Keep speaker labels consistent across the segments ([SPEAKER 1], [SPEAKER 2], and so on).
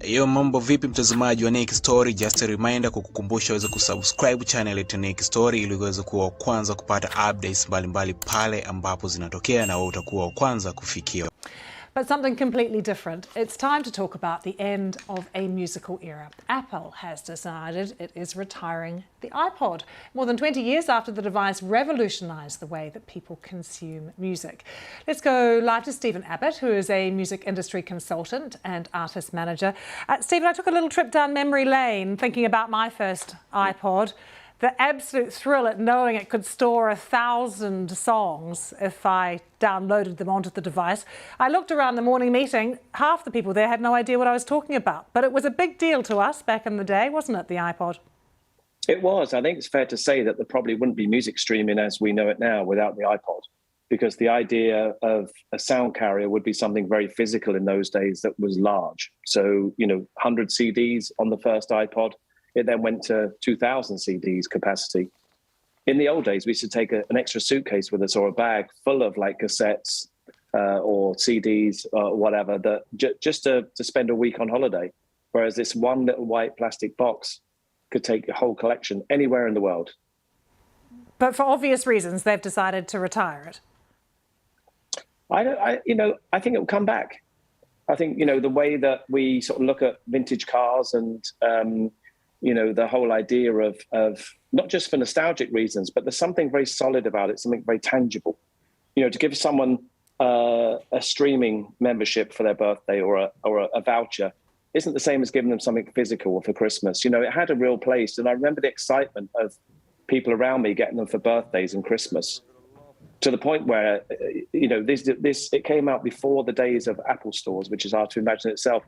[SPEAKER 1] Yo, mambo vipi mtazamaji wa Tena Story? Just a reminder kukukumbusha uweze kusubscribe channel ya Tena Story ili uweze kuwa wa kwanza kupata updates mbalimbali pale ambapo zinatokea na wewe utakuwa wa kwanza kufikia.
[SPEAKER 2] But something completely different. It's time to talk about the end of a musical era. Apple has decided it is retiring the iPod, more than 20 years after the device revolutionized the way that people consume music. Let's go live to Stephen Abbott, who is a music industry consultant and artist manager. Stephen, I took a little trip down memory lane thinking about my first iPod. The absolute thrill at knowing it could store 1,000 songs if I downloaded them onto the device. I looked around the morning meeting, half the people there had no idea what I was talking about. But it was a big deal to us back in the day, wasn't it, the iPod?
[SPEAKER 3] It was. I think it's fair to say that there probably wouldn't be music streaming as we know it now without the iPod, because the idea of a sound carrier would be something very physical in those days that was large. So, 100 CDs on the first iPod. It then went to 2,000 CDs capacity. In the old days, we used to take an extra suitcase with us or a bag full of like cassettes or CDs or whatever, that just to spend a week on holiday. Whereas this one little white plastic box could take a whole collection anywhere in the world.
[SPEAKER 2] But for obvious reasons, they've decided to retire it.
[SPEAKER 3] I think it will come back. I think, the way that we sort of look at vintage cars and, the whole idea of not just for nostalgic reasons, but there's something very solid about it, something very tangible. To give someone a streaming membership for their birthday or a voucher isn't the same as giving them something physical for Christmas. It had a real place. And I remember the excitement of people around me getting them for birthdays and Christmas, to the point where, it came out before the days of Apple stores, which is hard to imagine itself.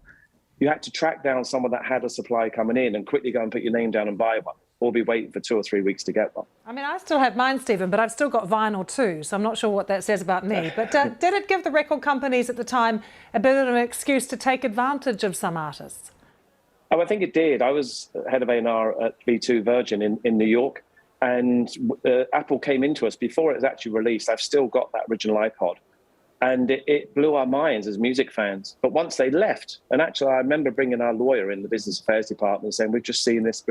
[SPEAKER 3] You had to track down someone that had a supply coming in and quickly go and put your name down and buy one, or be waiting for 2 or 3 weeks to get one.
[SPEAKER 2] I mean, I still have mine, Stephen, but I've still got vinyl too, so I'm not sure what that says about me. But did it give the record companies at the time a bit of an excuse to take advantage of some artists?
[SPEAKER 3] Oh, I think it did. I was head of A&R at V2 Virgin in New York, and Apple came into us before it was actually released. I've still got that original iPod. And it blew our minds as music fans. But once they left, and actually I remember bringing our lawyer in the business affairs department saying, we've just seen this,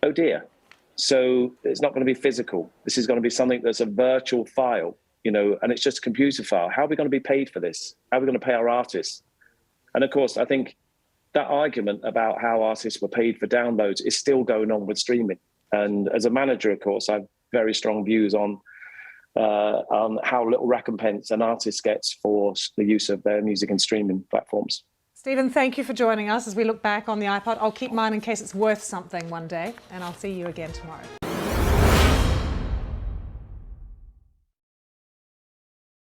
[SPEAKER 3] oh dear. So it's not going to be physical. This is going to be something that's a virtual file, and it's just a computer file. How are we going to be paid for this? How are we going to pay our artists? And of course, I think that argument about how artists were paid for downloads is still going on with streaming. And as a manager, of course, I have very strong views on how little recompense an artist gets for the use of their music and streaming platforms.
[SPEAKER 2] Stephen, thank you for joining us as we look back on the iPod. I'll keep mine in case it's worth something one day, and I'll see you again tomorrow.